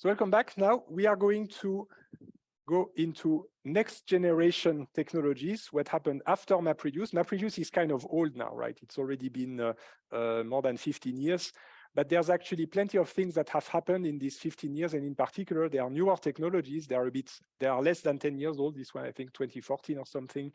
So welcome back. Now we are going to go into next generation technologies, what happened after MapReduce. MapReduce is kind of old now, right? It's already been more than 15 years, but there's actually plenty of things that have happened in these 15 years. And in particular, there are newer technologies. They are less than 10 years old. This one, I think 2014 or something,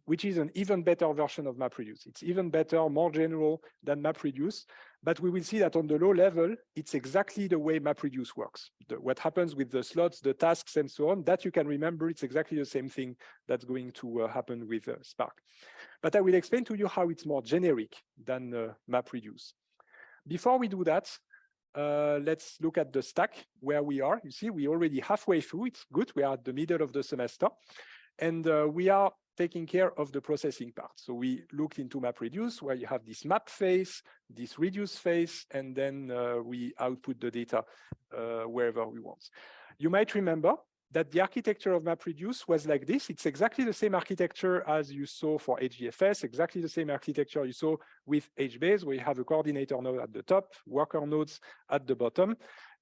which is an even better version of MapReduce. It's even better, more general than MapReduce. But we will see that on the low level, it's exactly the way MapReduce works. What happens with the slots, the tasks, and so on, that you can remember, it's exactly the same thing that's going to happen with Spark. But I will explain to you how it's more generic than MapReduce. Before we do that, let's look at the stack where we are. You see, we're already halfway through. It's good. We are at the middle of the semester. And we are taking care of the processing part. So we looked into MapReduce, where you have this map phase, this reduce phase, and then we output the data wherever we want. You might remember that the architecture of MapReduce was like this. It's exactly the same architecture as you saw for HDFS, exactly the same architecture you saw with HBase, where you have a coordinator node at the top, worker nodes at the bottom.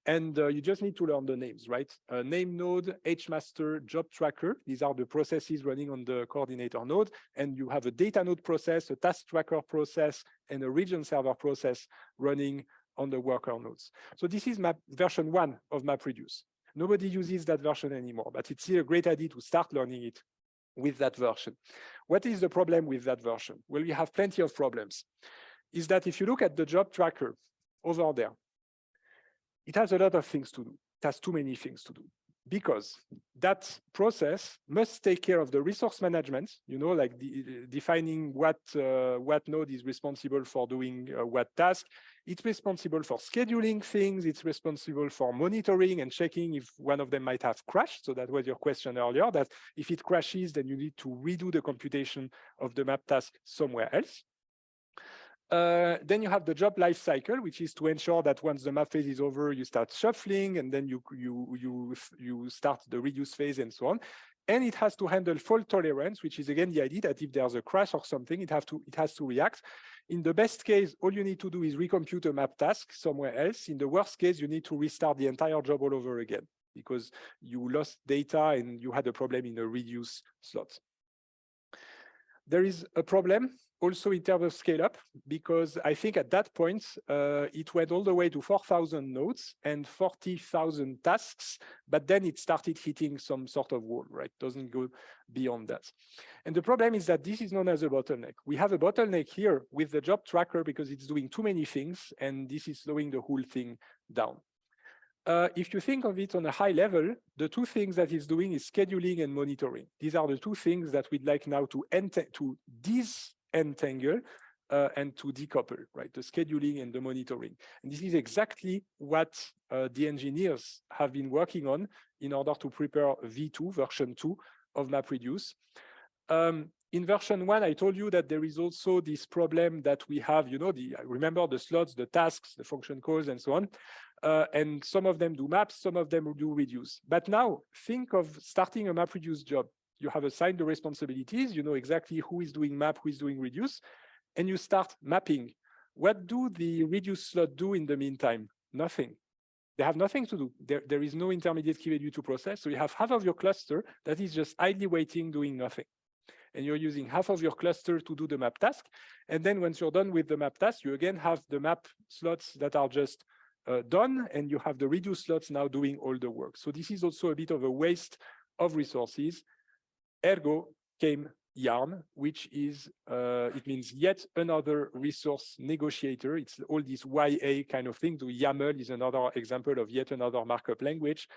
And you just need to learn the names, right? Name node, HMaster, job tracker. These are the processes running on the coordinator node. And you have a data node process, a task tracker process, and a region server process running on the worker nodes. So this is version 1 of MapReduce. Nobody uses that version anymore, but it's still a great idea to start learning it with that version. What is the problem with that version? Well, we have plenty of problems. Is that if you look at the job tracker over there, it has a lot of things to do. It has too many things to do because that process must take care of the resource management, you know, like defining what node is responsible for doing what task. It's responsible for scheduling things. It's responsible for monitoring and checking if one of them might have crashed. So that was your question earlier, that if it crashes, then you need to redo the computation of the map task somewhere else. Then you have the job lifecycle, which is to ensure that once the map phase is over, you start shuffling, and then you start the reduce phase and so on. And it has to handle fault tolerance, which is again the idea that if there's a crash or something, it has to react. In the best case, all you need to do is recompute a map task somewhere else. In the worst case, you need to restart the entire job all over again because you lost data and you had a problem in a reduce slot. There is a problem also in terms of scale up, because I think at that point, it went all the way to 4,000 nodes and 40,000 tasks, but then it started hitting some sort of wall, right? Doesn't go beyond that. And the problem is that this is known as a bottleneck. We have a bottleneck here with the job tracker because it's doing too many things, and this is slowing the whole thing down. If you think of it on a high level, the two things that it's doing is scheduling and monitoring. These are the two things that we'd like now to disentangle and to decouple, right? The scheduling and the monitoring. And this is exactly what the engineers have been working on in order to prepare V2, version 2 of MapReduce. In version 1, I told you that there is also this problem that we have, you know, remember the slots, the tasks, the function calls, and so on. And some of them do maps, some of them do reduce. But now think of starting a MapReduce job. You have assigned the responsibilities, you know exactly who is doing map, who is doing reduce, and you start mapping. What do the reduce slot do in the meantime? Nothing. They have nothing to do. There is no intermediate key value to process. So you have half of your cluster that is just idly waiting, doing nothing. And you're using half of your cluster to do the map task. And then once you're done with the map task, you again have the map slots that are just done, and you have the reduce slots now doing all the work. So this is also a bit of a waste of resources. Ergo came Yarn, which is, it means yet another resource negotiator. It's all this YA kind of thing. The YAML is another example of yet another markup language.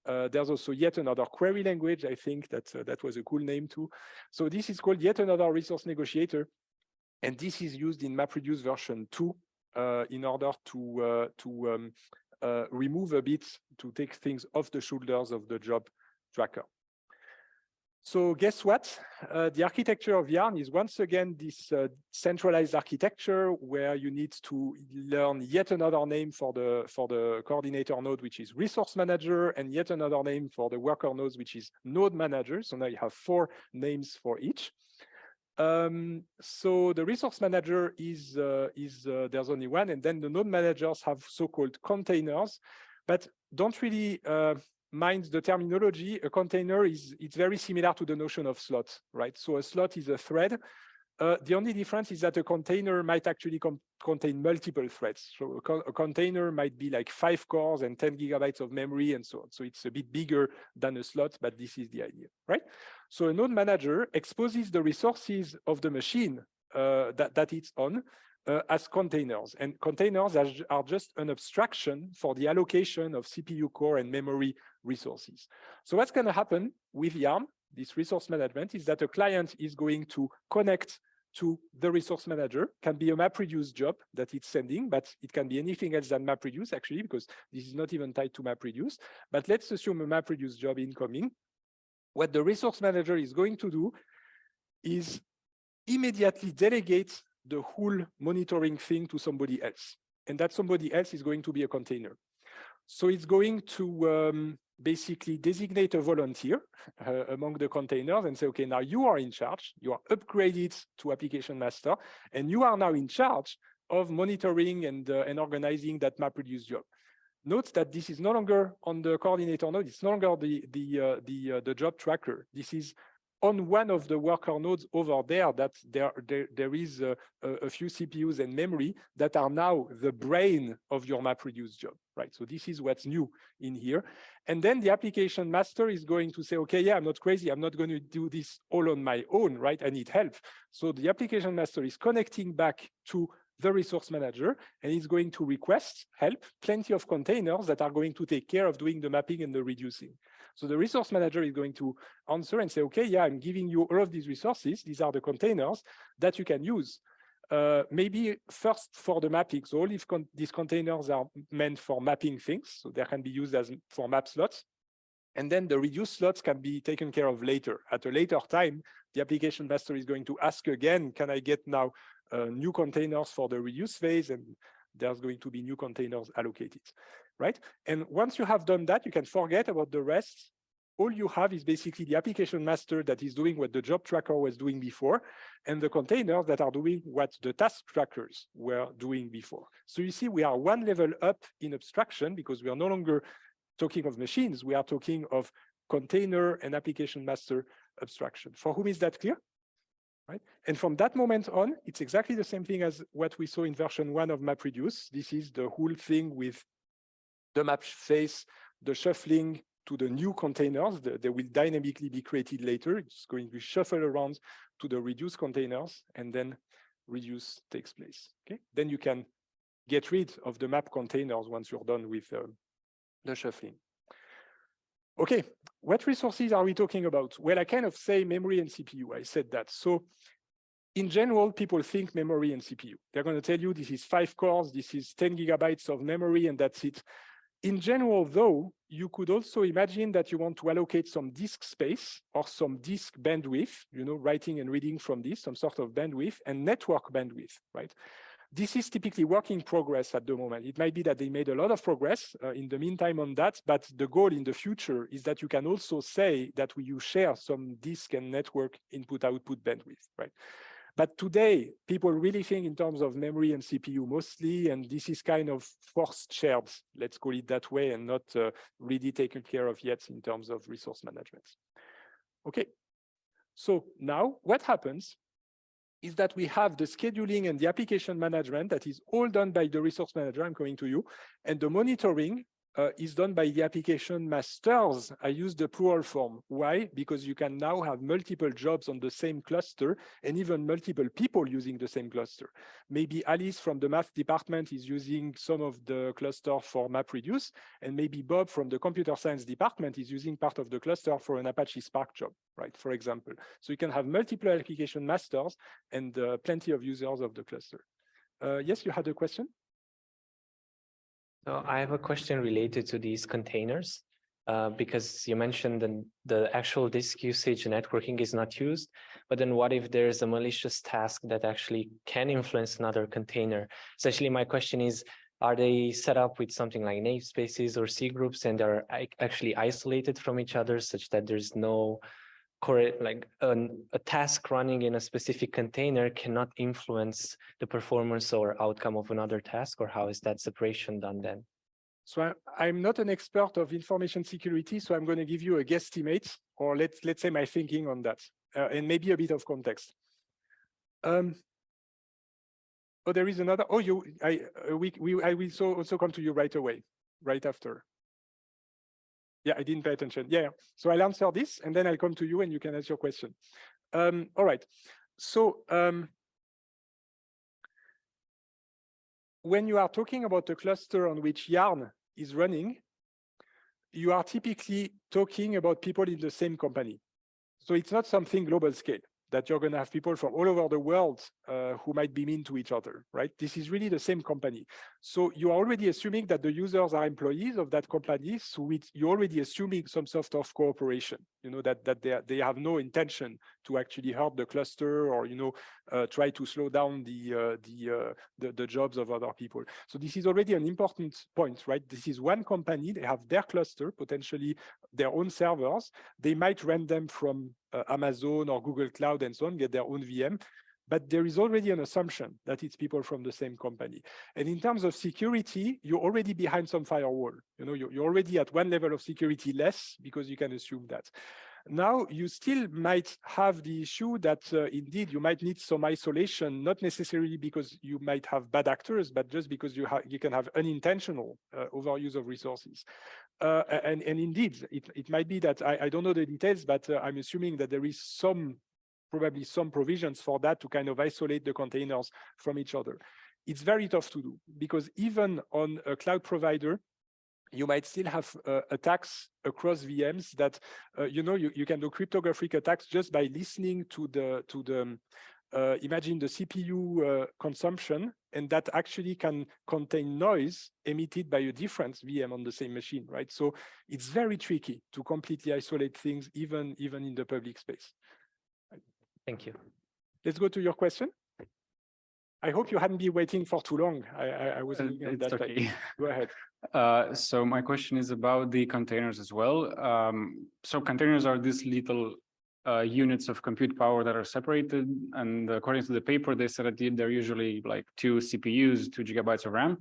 There's also yet another query language. I think that was a cool name too. So this is called yet another resource negotiator. And this is used in MapReduce version 2 in order to remove a bit, to take things off the shoulders of the job tracker. So guess what? The architecture of Yarn is once again this centralized architecture where you need to learn yet another name for the coordinator node, which is resource manager, and yet another name for the worker nodes, which is node manager. So now you have 4 names for each. So the resource manager is there's only one, and then the node managers have so-called containers, But don't really mind the terminology. A container it's very similar to the notion of slot, right? So a slot is a thread. The only difference is that a container might actually contain multiple threads. So a container might be like 5 cores and 10 gigabytes of memory and so on. So it's a bit bigger than a slot, but this is the idea, right? So a node manager exposes the resources of the machine that it's on as containers. And containers are just an abstraction for the allocation of CPU core and memory resources. So what's going to happen with Yarn, this resource management, is that a client is going to connect to the resource manager. Can be a MapReduce job that it's sending, but it can be anything else than MapReduce actually, because this is not even tied to MapReduce. But let's assume a MapReduce job incoming. What the resource manager is going to do is immediately delegate the whole monitoring thing to somebody else. And that somebody else is going to be a container. So it's going to basically designate a volunteer among the containers and say, okay, now you are in charge, you are upgraded to application master, and you are now in charge of monitoring and organizing that MapReduce job. Note that this is no longer on the coordinator node, it's no longer the job tracker. This is on one of the worker nodes over there, that there is a few CPUs and memory that are now the brain of your MapReduce job, right? So this is what's new in here. And then the application master is going to say, okay, yeah, I'm not crazy. I'm not going to do this all on my own, right? I need help. So the application master is connecting back to the resource manager, and it's going to request help, plenty of containers that are going to take care of doing the mapping and the reducing. So the resource manager is going to answer and say, okay, yeah, I'm giving you all of these resources. These are the containers that you can use. Maybe first for the mapping. So all these containers are meant for mapping things. So they can be used as for map slots. And then the reduce slots can be taken care of later. At a later time, the application master is going to ask again, can I get now new containers for the reduce phase? And there's going to be new containers allocated, right? And once you have done that, you can forget about the rest. All you have is basically the application master that is doing what the job tracker was doing before, and the containers that are doing what the task trackers were doing before. So you see, we are one level up in abstraction because we are no longer talking of machines, we are talking of container and application master abstraction. For whom is that clear? Right? And from that moment on, it's exactly the same thing as what we saw in version 1 of MapReduce. This is the whole thing with the map face, the shuffling to the new containers. They will dynamically be created later. It's going to be shuffled around to the reduce containers, and then reduce takes place. Okay? Then you can get rid of the map containers once you're done with the shuffling. Okay, what resources are we talking about? Well, I kind of say memory and CPU. I said that. So in general, people think memory and CPU. They're going to tell you this is 5 cores, this is 10 gigabytes of memory, and that's it. In general, though, you could also imagine that you want to allocate some disk space or some disk bandwidth, you know, writing and reading from this, some sort of bandwidth, and network bandwidth, right? This is typically work in progress at the moment. It might be that they made a lot of progress in the meantime on that, but the goal in the future is that you can also say that you share some disk and network input-output bandwidth, right? But today, people really think in terms of memory and CPU mostly, and this is kind of forced shared, let's call it that way, and not really taken care of yet in terms of resource management. Okay, so now what happens is that we have the scheduling and the application management that is all done by the resource manager, I'm coming to you, and the monitoring is done by the application masters. I use the plural form. Why? Because you can now have multiple jobs on the same cluster and even multiple people using the same cluster. Maybe Alice from the math department is using some of the cluster for MapReduce, and maybe Bob from the computer science department is using part of the cluster for an Apache Spark job, right? For example. So you can have multiple application masters and plenty of users of the cluster. Yes, you had a question? So I have a question related to these containers, because you mentioned the actual disk usage networking is not used, but then what if there's a malicious task that actually can influence another container? Essentially, my question is, are they set up with something like namespaces or C groups and are actually isolated from each other such that there's no like a task running in a specific container cannot influence the performance or outcome of another task, or how is that separation done then? So I'm not an expert of information security, so I'm going to give you a guesstimate, or let's say my thinking on that, and maybe a bit of context. Oh, there is another. Oh, I will also come to you right away, right after. Yeah, I didn't pay attention. Yeah, so I'll answer this, and then I'll come to you, and you can ask your question. All right. So when you are talking about a cluster on which Yarn is running, you are typically talking about people in the same company. So it's not something global scale that you're going to have people from all over the world who might be mean to each other, right? This is really the same company. So you're already assuming that the users are employees of that company. So you're already assuming some sort of cooperation, you know, that they have no intention to actually hurt the cluster or, you know, try to slow down the jobs of other people. So this is already an important point, right? This is one company, they have their cluster, potentially their own servers. They might rent them from Amazon or Google Cloud and so on, get their own VM, but there is already an assumption that it's people from the same company. And in terms of security, you're already behind some firewall. You know, you're already at one level of security less because you can assume that. Now, you still might have the issue that indeed you might need some isolation, not necessarily because you might have bad actors, but just because you can have unintentional overuse of resources. And indeed, it might be that I don't know the details, but I'm assuming that there is probably some provisions for that to kind of isolate the containers from each other. It's very tough to do because even on a cloud provider, you might still have attacks across VMs that, you know, you can do cryptographic attacks just by listening to the imagine the CPU consumption, and that actually can contain noise emitted by a different VM on the same machine, right? So it's very tricky to completely isolate things, even in the public space. Thank you. Let's go to your question. I hope you hadn't been waiting for too long. I was looking at that. Okay. Go ahead. So my question is about the containers as well. So containers are these little units of compute power that are separated, and according to the paper, they said that they're usually like 2 CPUs, 2 gigabytes of RAM.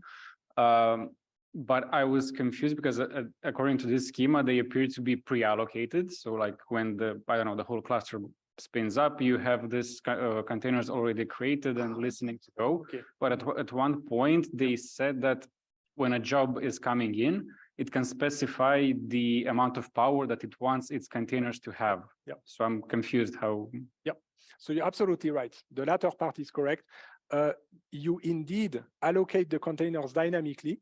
But I was confused because according to this schema, they appear to be pre-allocated. So like when the whole cluster spins up, you have this containers already created and listening to go. Okay. But at one point, they said that when a job is coming in, it can specify the amount of power that it wants its containers to have. Yeah. So I'm confused how. Yeah. So you're absolutely right. The latter part is correct. You indeed allocate the containers dynamically.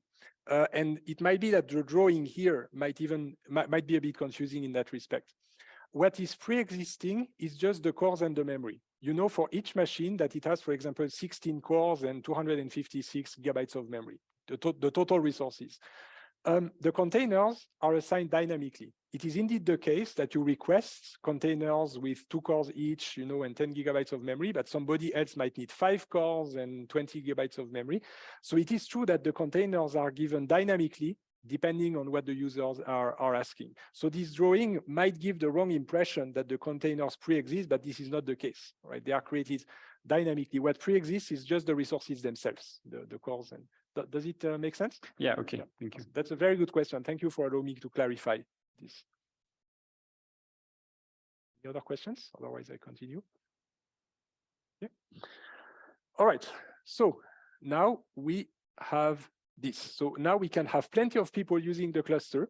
And it might be that the drawing here might be a bit confusing in that respect. What is pre-existing is just the cores and the memory. You know, for each machine that it has, for example, 16 cores and 256 gigabytes of memory, the total resources. The containers are assigned dynamically. It is indeed the case that you request containers with 2 cores each, you know, and 10 gigabytes of memory, but somebody else might need 5 cores and 20 gigabytes of memory. So it is true that the containers are given dynamically, depending on what the users are asking. So this drawing might give the wrong impression that the containers pre-exist, but this is not the case, right? They are created dynamically. What pre-exists is just the resources themselves, the cores. And does it make sense? Yeah, okay, yeah. Thank you. That's a very good question. Thank you for allowing me to clarify this. Any other questions? Otherwise, I continue. Yeah. All right. So now we have this. So now we can have plenty of people using the cluster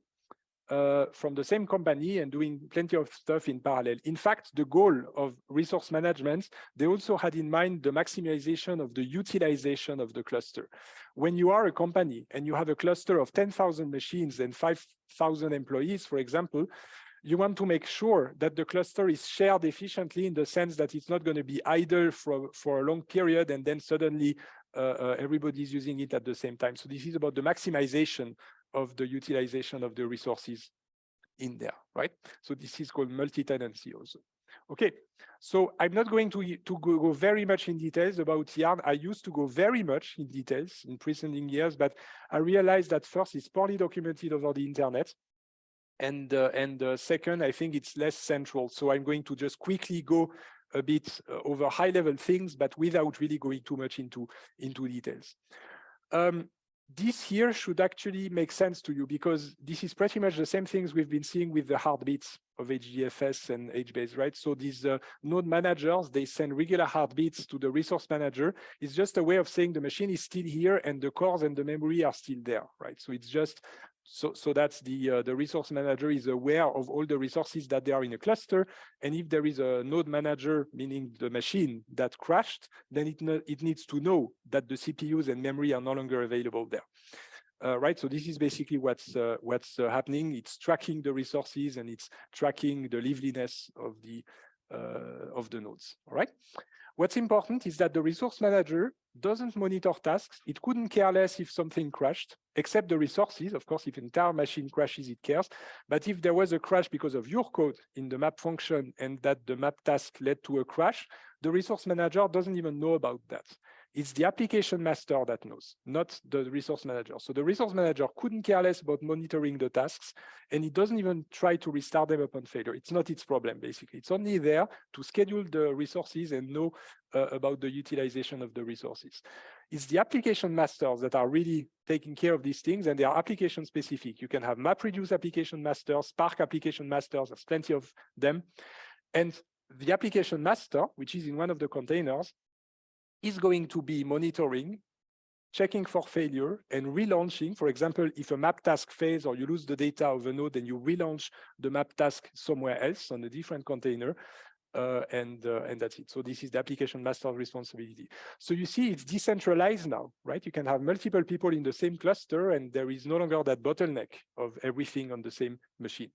from the same company and doing plenty of stuff in parallel. In fact, the goal of resource management, they also had in mind the maximization of the utilization of the cluster. When you are a company and you have a cluster of 10,000 machines and 5,000 employees, for example, you want to make sure that the cluster is shared efficiently in the sense that it's not going to be idle for a long period and then suddenly everybody's using it at the same time. So this is about the maximization of the utilization of the resources in there, right? So this is called multi-tenancy also. Okay, so I'm not going to go very much in details about Yarn. I used to go very much in details in preceding years, but I realized that first, it's poorly documented over the internet. And second, I think it's less central. So I'm going to just quickly go a bit over high-level things, but without really going too much into details. this here should actually make sense to you, because this is pretty much the same things we've been seeing with the heartbeats of HDFS and HBase, right? So these node managers, they send regular heartbeats to the resource manager. It's just a way of saying the machine is still here and the cores and the memory are still there, right? So it's just, so that's the resource manager is aware of all the resources that they are in a cluster. And if there is a node manager, meaning the machine that crashed, then it needs to know that the CPUs and memory are no longer available there. Right, so this is basically what's happening. It's tracking the resources and it's tracking the liveliness of the nodes. All right. What's important is that the resource manager doesn't monitor tasks. It couldn't care less if something crashed, except the resources. Of course, if the entire machine crashes, it cares. But if there was a crash because of your code in the map function and that the map task led to a crash, the resource manager doesn't even know about that. It's the application master that knows, not the resource manager. So the resource manager couldn't care less about monitoring the tasks, and it doesn't even try to restart them upon failure. It's not its problem, basically. It's only there to schedule the resources and know about the utilization of the resources. It's the application masters that are really taking care of these things, and they are application specific. You can have MapReduce application masters, Spark application masters, there's plenty of them. And the application master, which is in one of the containers, is going to be monitoring, checking for failure, and relaunching. For example, if a map task fails or you lose the data of a node, then you relaunch the map task somewhere else on a different container, and that's it. So this is the application master's responsibility. So you see, it's decentralized now, right? You can have multiple people in the same cluster, and there is no longer that bottleneck of everything on the same machine.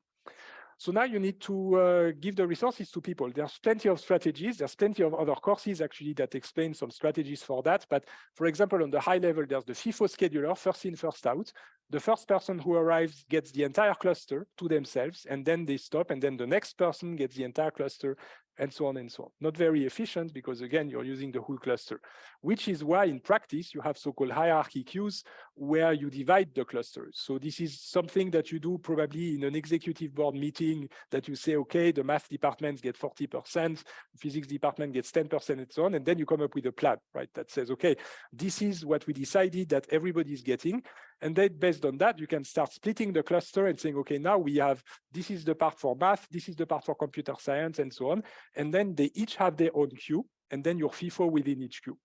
So now you need to give the resources to people. There's plenty of strategies. There's plenty of other courses actually that explain some strategies for that. But for example, on the high level, there's the FIFO scheduler, first in, first out. The first person who arrives gets the entire cluster to themselves, and then they stop, and then the next person gets the entire cluster, and so on and so on. Not very efficient because, again, you're using the whole cluster, which is why in practice, you have so-called hierarchy queues where you divide the clusters. So this is something that you do probably in an executive board meeting, that you say, okay, the math department gets 40%, physics department gets 10%, and so on. And then you come up with a plan, right, that says, okay, this is what we decided that everybody is getting. And then based on that, you can start splitting the cluster and saying, okay, now we have, this is the part for math, this is the part for computer science, and so on. And then they each have their own queue, and then your FIFO within each queue.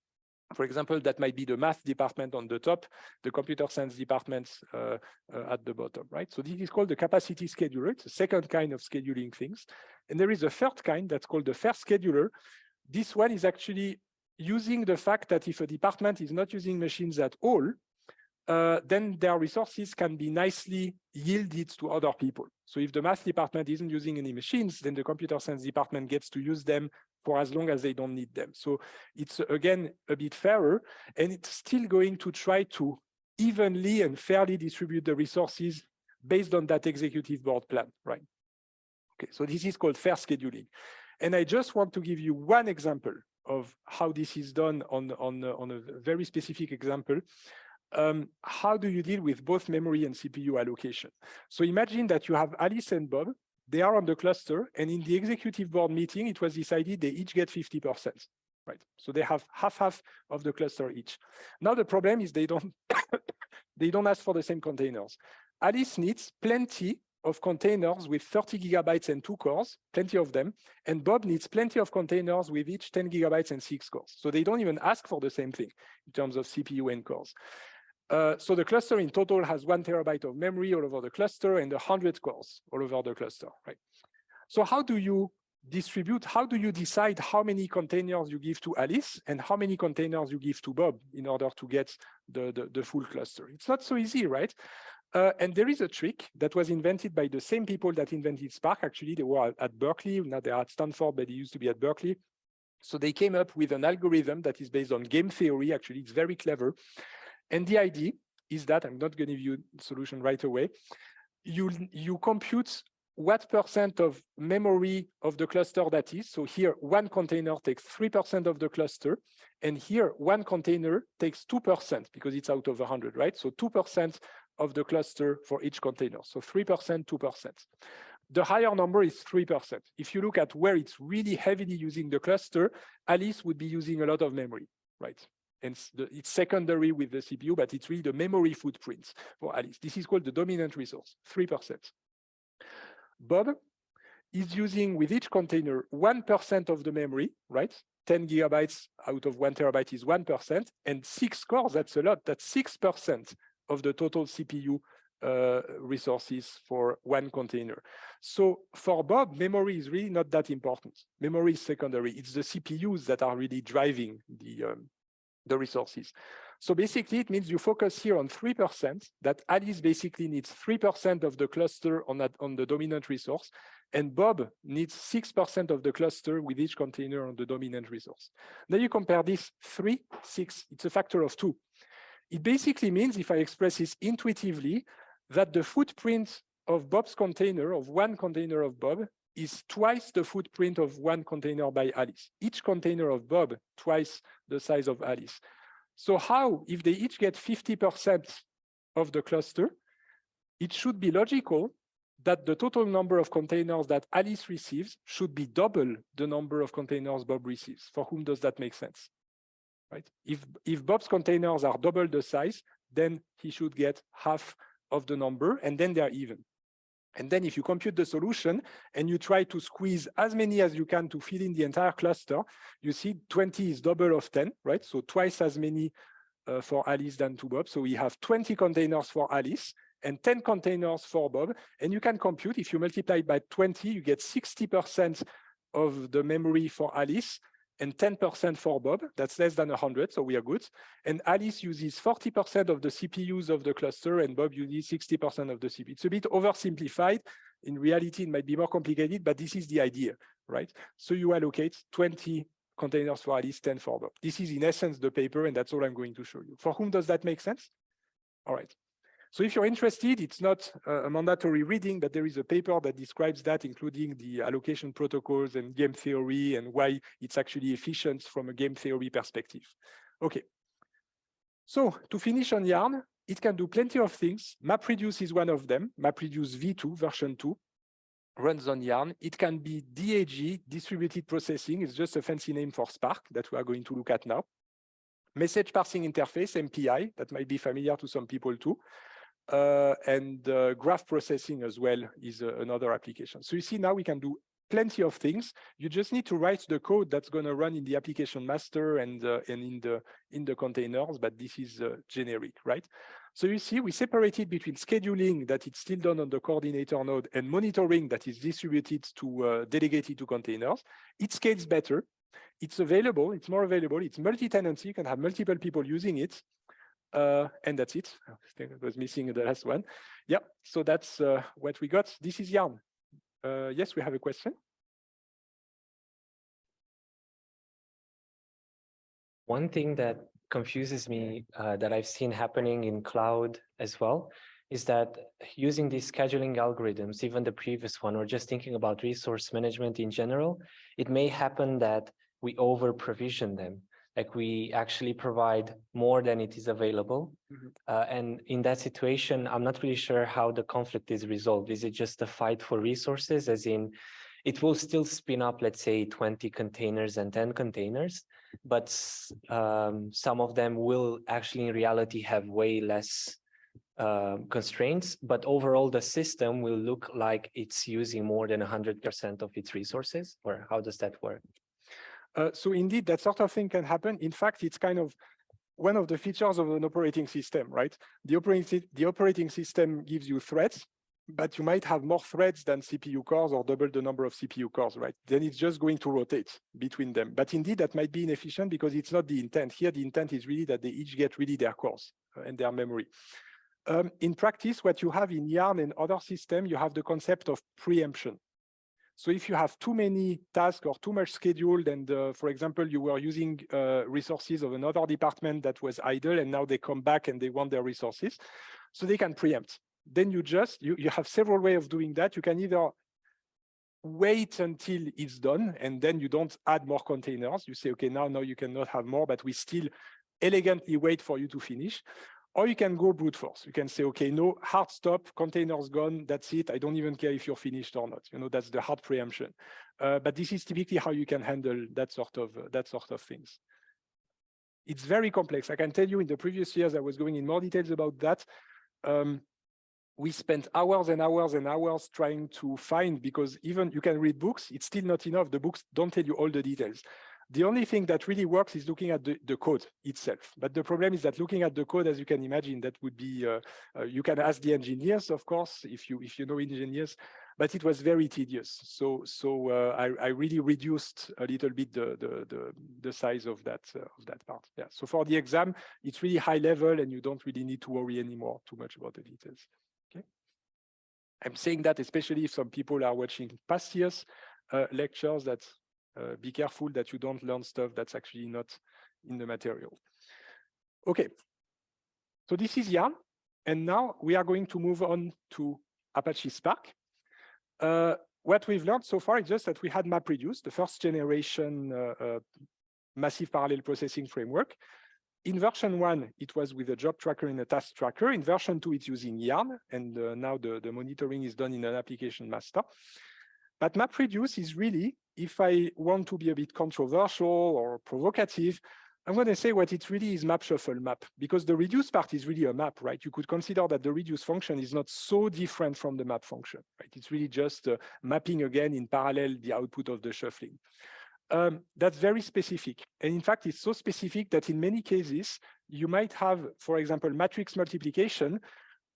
For example, that might be the math department on the top, the computer science departments at the bottom, right? So this is called the capacity scheduler. It's a second kind of scheduling things. And there is a third kind that's called the fair scheduler. This one is actually using the fact that if a department is not using machines at all, then their resources can be nicely yielded to other people. So if the math department isn't using any machines, then the computer science department gets to use them for as long as they don't need them. So it's, again, a bit fairer, and it's still going to try to evenly and fairly distribute the resources based on that executive board plan, right? Okay, so this is called fair scheduling. And I just want to give you one example of how this is done on a very specific example. How do you deal with both memory and CPU allocation? So imagine that you have Alice and Bob. They are on the cluster, and in the executive board meeting, it was decided they each get 50%, right? So they have half of the cluster each. Now the problem is they don't they don't ask for the same containers. Alice needs plenty of containers with 30 gigabytes and 2 cores, plenty of them, and Bob needs plenty of containers with each 10 gigabytes and 6 cores. So they don't even ask for the same thing in terms of CPU and cores. So the cluster in total has 1 terabyte of memory all over the cluster and 100 cores all over the cluster, right? So how do you distribute, how do you decide how many containers you give to Alice and how many containers you give to Bob in order to get the full cluster? It's not so easy, right? And there is a trick that was invented by the same people that invented Spark. Actually, they were at Berkeley, now they're at Stanford, but they used to be at Berkeley. So they came up with an algorithm that is based on game theory. Actually, it's very clever. And the idea is that, I'm not going to give you the solution right away, you compute what percent of memory of the cluster that is. So here, one container takes 3% of the cluster, and here, one container takes 2% because it's out of 100, right? So 2% of the cluster for each container. So 3%, 2%. The higher number is 3%. If you look at where it's really heavily using the cluster, Alice would be using a lot of memory, right? and it's secondary with the CPU, but it's really the memory footprint for Alice. This is called the dominant resource, 3%. Bob is using with each container 1% of the memory, right? 10 gigabytes out of 1 terabyte is 1%, and 6 cores, that's a lot, that's 6% of the total CPU resources for one container. So for Bob, memory is really not that important. Memory is secondary. It's the CPUs that are really driving the resources. So basically, it means you focus here on 3%, that Alice basically needs 3% of the cluster on the dominant resource, and Bob needs 6% of the cluster with each container on the dominant resource. Now you compare this 3, 6, it's a factor of 2. It basically means, if I express this intuitively, that the footprint of Bob's container, of one container of Bob, is twice the footprint of one container by Alice. Each container of Bob, twice the size of Alice. So how, if they each get 50% of the cluster, it should be logical that the total number of containers that Alice receives should be double the number of containers Bob receives. For whom does that make sense? Right? If Bob's containers are double the size, then he should get half of the number, and then they're even. And then if you compute the solution and you try to squeeze as many as you can to fill in the entire cluster, you see 20 is double of 10, right? So twice as many for Alice than to Bob. So we have 20 containers for Alice and 10 containers for Bob. And you can compute, if you multiply it by 20, you get 60% of the memory for Alice and 10% for Bob. That's less than 100, so we are good. And Alice uses 40% of the CPUs of the cluster, and Bob uses 60% of the CPU. It's a bit oversimplified. In reality, it might be more complicated, but this is the idea, right? So you allocate 20 containers for Alice, 10 for Bob. This is in essence the paper, and that's all I'm going to show you. For whom does that make sense? All right. So if you're interested, it's not a mandatory reading, but there is a paper that describes that, including the allocation protocols and game theory and why it's actually efficient from a game theory perspective. Okay. So to finish on Yarn, it can do plenty of things. MapReduce is one of them. MapReduce V2, version 2, runs on Yarn. It can be DAG, distributed processing. It's just a fancy name for Spark that we are going to look at now. Message parsing interface, MPI, that might be familiar to some people too. And graph processing as well is another application. So you see now we can do plenty of things. You just need to write the code that's going to run in the application master and in the containers, but this is generic, right? So you see we separated between scheduling, that it's still done on the coordinator node, and monitoring, that is distributed to delegated to containers. It scales better. It's available. It's more available. It's multi-tenancy. You can have multiple people using it. And that's it. I think I was missing the last one. Yeah, so that's what we got. This is Yarn. Yes, we have a question. One thing that confuses me that I've seen happening in cloud as well is that using these scheduling algorithms, even the previous one, or just thinking about resource management in general, it may happen that we over provision them. Like we actually provide more than it is available. Mm-hmm. And in that situation, I'm not really sure how the conflict is resolved. Is it just a fight for resources, as in it will still spin up, let's say, 20 containers and 10 containers, but some of them will actually in reality have way less constraints, but overall the system will look like it's using more than 100% of its resources? Or how does that work? So indeed, that sort of thing can happen. In fact, it's kind of one of the features of an operating system, right? The operating system gives you threads, but you might have more threads than CPU cores or double the number of CPU cores, right? Then it's just going to rotate between them. But indeed, that might be inefficient because it's not the intent. Here, the intent is really that they each get really their cores and their memory. In practice, what you have in Yarn and other systems, you have the concept of preemption. So if you have too many tasks or too much scheduled, and for example, you were using resources of another department that was idle, and now they come back and they want their resources, so they can preempt. Then you have several ways of doing that. You can either wait until it's done, and then you don't add more containers. You say, okay, now you cannot have more, but we still elegantly wait for you to finish. Or you can go brute force. You can say, okay, no, hard stop, containers gone, that's it. I don't even care if you're finished or not. You know, that's the hard preemption. But this is typically how you can handle that sort of things. It's very complex. I can tell you in the previous years, I was going in more details about that. We spent hours and hours and hours trying to find, because even you can read books, it's still not enough. The books don't tell you all the details. The only thing that really works is looking at the code itself. But the problem is that looking at the code, as you can imagine, that would be, you can ask the engineers, of course, if you know engineers, but it was very tedious. So I really reduced a little bit the size of that part. Yeah. So for the exam, it's really high level, and you don't really need to worry anymore too much about the details. Okay. I'm saying that especially if some people are watching past years lectures, that be careful that you don't learn stuff that's actually not in the material. Okay. So this is Yarn, and now we are going to move on to Apache Spark. What we've learned so far is just that we had MapReduce, the first generation massive parallel processing framework. In version 1, it was with a job tracker and a task tracker. In version 2, it's using Yarn, and now the monitoring is done in an application master. But MapReduce is really, if I want to be a bit controversial or provocative, I'm going to say what it really is map shuffle map, because the reduce part is really a map, right? You could consider that the reduce function is not so different from the map function, right? It's really just mapping again in parallel the output of the shuffling. That's very specific. And in fact, it's so specific that in many cases, you might have, for example, matrix multiplication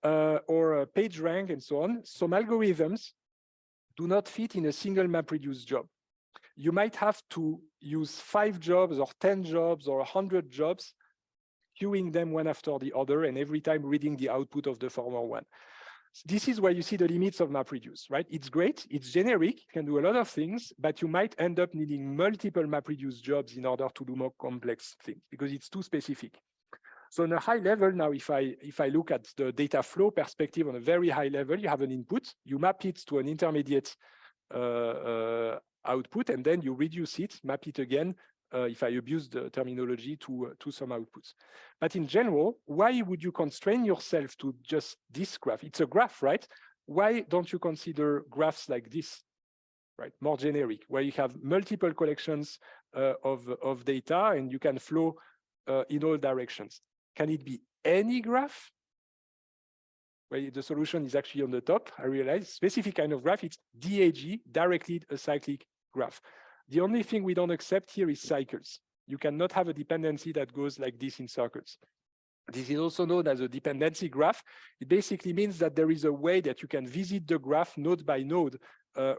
or a page rank and so on. Some algorithms do not fit in a single MapReduce job. You might have to use 5 jobs or 10 jobs or 100 jobs, queuing them one after the other, and every time reading the output of the former one. This is where you see the limits of MapReduce, right? It's great, it's generic, it can do a lot of things, but you might end up needing multiple MapReduce jobs in order to do more complex things because it's too specific. So on a high level now, if I look at the data flow perspective on a very high level, you have an input, you map it to an intermediate output, and then you reduce it, map it again, if I abuse the terminology, to some outputs. But in general, why would you constrain yourself to just this graph? It's a graph, right? Why don't you consider graphs like this, right? More generic, where you have multiple collections of data and you can flow in all directions. Can it be any graph? Well, the solution is actually on the top. I realize specific kind of graph, it's DAG, directly acyclic graph. The only thing we don't accept here is cycles. You cannot have a dependency that goes like this in circles. This is also known as a dependency graph. It basically means that there is a way that you can visit the graph node by node,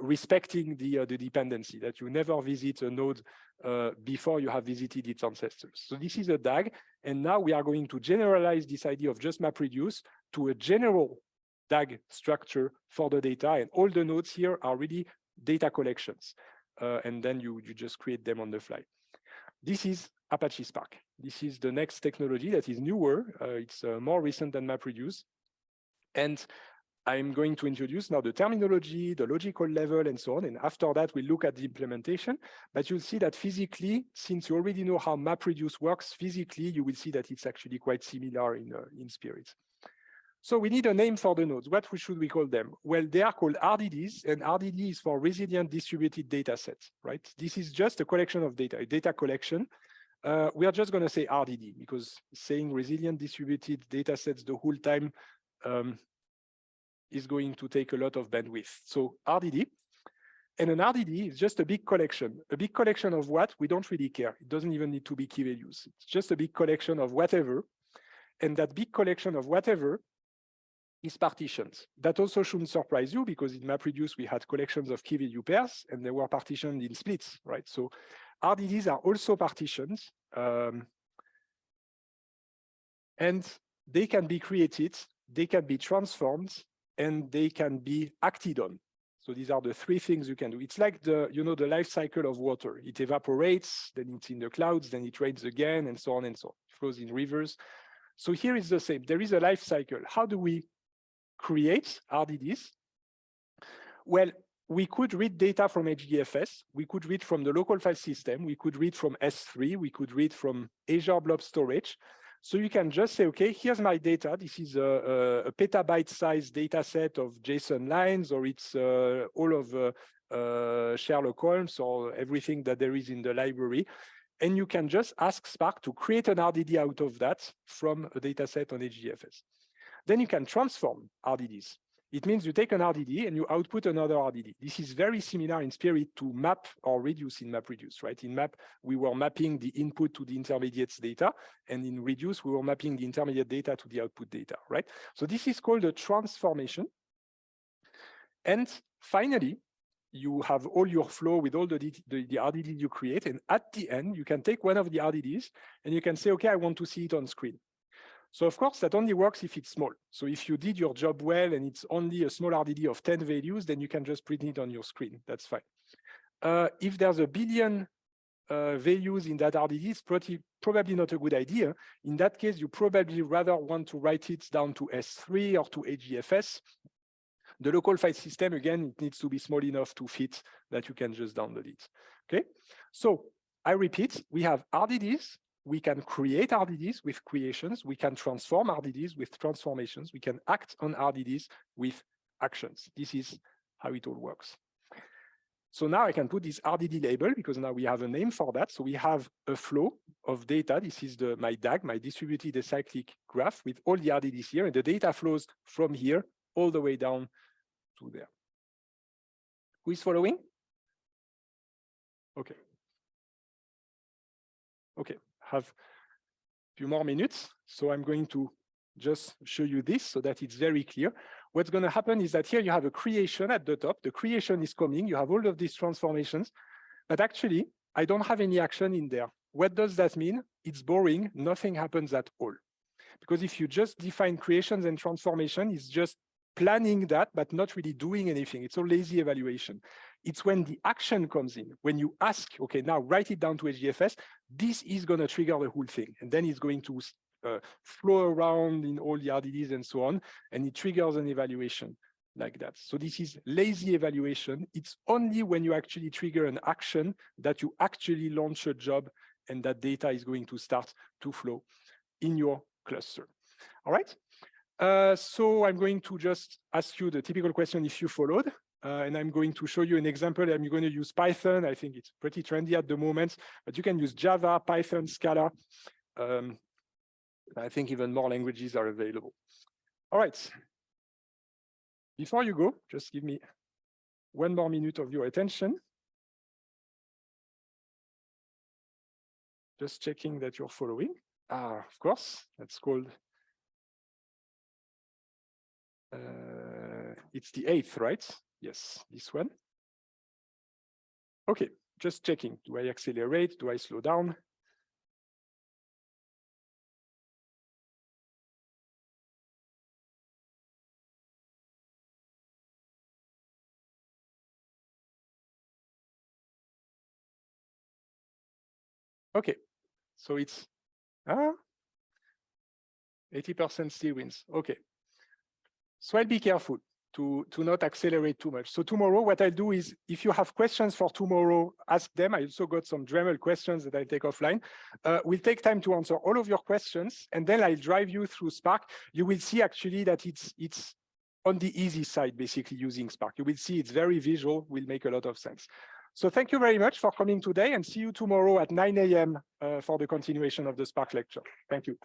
respecting the dependency, that you never visit a node before you have visited its ancestors. So this is a DAG, and now we are going to generalize this idea of just MapReduce to a general DAG structure for the data, and all the nodes here are really data collections. And then you just create them on the fly. This is Apache Spark. This is the next technology that is newer. It's more recent than MapReduce. And I'm going to introduce now the terminology, the logical level, and so on. And after that, we'll look at the implementation. But you'll see that physically, since you already know how MapReduce works physically, you will see that it's actually quite similar in spirit. So we need a name for the nodes. What should we call them? Well, they are called RDDs, and RDD is for resilient distributed data sets, right? This is just a collection of data, a data collection. We are just going to say RDD because saying resilient distributed data sets the whole time is going to take a lot of bandwidth. So RDD, and an RDD is just a big collection. A big collection of what? We don't really care. It doesn't even need to be key values. It's just a big collection of whatever. And that big collection of whatever is partitions. That also shouldn't surprise you because in MapReduce, we had collections of key value pairs and they were partitioned in splits, right? So RDDs are also partitions, and they can be created, they can be transformed, and they can be acted on. So these are the 3 things you can do. It's like the life cycle of water. It evaporates, then it's in the clouds, then it rains again, and so on and so on. It flows in rivers. So here is the same. There is a life cycle. How do we create RDDs? Well, we could read data from HDFS. We could read from the local file system. We could read from S3. We could read from Azure Blob Storage. So you can just say, okay, here's my data. This is a petabyte-sized data set of JSON lines, or it's all of Sherlock Holmes or everything that there is in the library. and you can just ask Spark to create an RDD out of that from a data set on HDFS. Then you can transform RDDs. It means you take an RDD and you output another RDD. This is very similar in spirit to map or reduce in MapReduce, right? In map, we were mapping the input to the intermediates data, and in reduce, we were mapping the intermediate data to the output data, right? So this is called a transformation. And finally, you have all your flow with all the RDDs you create, and at the end, you can take one of the RDDs and you can say, okay, I want to see it on screen. So of course, that only works if it's small. So if you did your job well and it's only a small RDD of 10 values, then you can just print it on your screen. That's fine. If there's a billion values in that RDD, it's probably not a good idea. In that case, you probably rather want to write it down to S3 or to HDFS. The local file system, again, it needs to be small enough to fit that you can just download it. Okay, so I repeat, we have RDDs. We can create RDDs with creations. We can transform RDDs with transformations. We can act on RDDs with actions. This is how it all works. So now I can put this RDD label because now we have a name for that. So we have a flow of data. This is my DAG, my distributed acyclic graph with all the RDDs here. And the data flows from here all the way down to there. Who is following? Okay. Okay. Have a few more minutes. So I'm going to just show you this so that it's very clear. What's going to happen is that here you have a creation at the top. The creation is coming. You have all of these transformations, but actually I don't have any action in there. What does that mean? It's boring. Nothing happens at all. Because if you just define creations and transformation, it's just planning that, but not really doing anything. It's all lazy evaluation. It's when the action comes in, when you ask, okay, now write it down to HDFS, this is going to trigger the whole thing. And then it's going to flow around in all the RDDs and so on, and it triggers an evaluation like that. So this is lazy evaluation. It's only when you actually trigger an action that you actually launch a job and that data is going to start to flow in your cluster. All right. So I'm going to just ask you the typical question if you followed, and I'm going to show you an example. I'm going to use Python. I think it's pretty trendy at the moment, but you can use Java, Python, Scala. I think even more languages are available. All right. Before you go, just give me 1 more minute of your attention. Just checking that you're following. Of course, that's called it's the 8th, right? Yes, this one. Okay, just checking. Do I accelerate? Do I slow down? Okay, so it's 80% still wins. Okay. So I'll be careful to not accelerate too much. So tomorrow, what I'll do is, if you have questions for tomorrow, ask them. I also got some Dremel questions that I'll take offline. We'll take time to answer all of your questions, and then I'll drive you through Spark. You will see actually that it's on the easy side, basically using Spark. You will see it's very visual, will make a lot of sense. So thank you very much for coming today, and see you tomorrow at 9 a.m. For the continuation of the Spark lecture. Thank you.